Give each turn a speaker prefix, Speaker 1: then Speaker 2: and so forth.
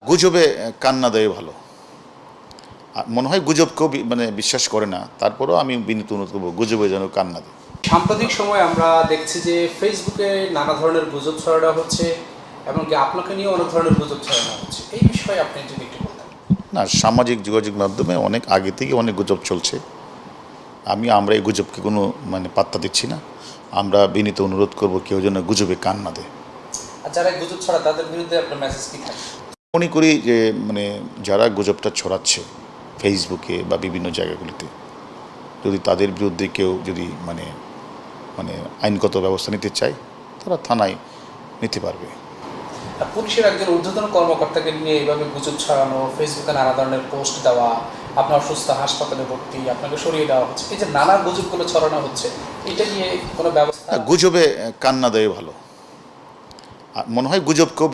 Speaker 1: গুজবে কান না দেওয়াই ভালো। মনে হয় গুজবকেও বিশ্বাস করে না, তারপরেও আমি বিনীত অনুরোধ করবো গুজবে যেন কান না দেয়।
Speaker 2: সাম্প্রতিক সময় আমরা দেখছি যে ফেসবুকে নানা ধরনের গুজব ছড়ানো হচ্ছে, এমনকি আপনাকে নিয়ে অনেক ধরনের গুজব ছড়ানো হচ্ছে। এই বিষয়ে আপনি যদি একটু বলতেন।
Speaker 1: না, সামাজিক যোগাযোগ মাধ্যমে অনেক আগে থেকে অনেক গুজব চলছে। আমরা এই গুজবকে কোনো পাত্তা দিচ্ছি না। আমরা বিনীত অনুরোধ করব কেউ যেন গুজবে কান না দেয়।
Speaker 2: আর যারা গুজব ছড়া তাদের বিরুদ্ধে আপনার মেসেজ কি থাকে?
Speaker 1: মনে করি যে যারা গুজবটা ছড়াচ্ছে ফেসবুকে বা বিভিন্ন জায়গাগুলিতে, যদি তাদের বিরুদ্ধে কেউ যদি আইনগত ব্যবস্থা নিতে চায়, তারা থানায় নিতে পারবে।
Speaker 2: আর পুলিশের একজন ঊর্ধ্বতন কর্মকর্তাকে নিয়ে এইভাবে গুজব ছড়ানো, ফেসবুকে নানা ধরনের পোস্ট দেওয়া, আপনার অসুস্থ হাসপাতালে ভর্তি, আপনাকে সরিয়ে দেওয়া হচ্ছে, এই যে নানা গুজবগুলো ছড়ানো হচ্ছে, এটা নিয়ে কোনো ব্যবস্থা?
Speaker 1: গুজবে কান না দেওয়াই ভালো। মনে হয় গুজবকেও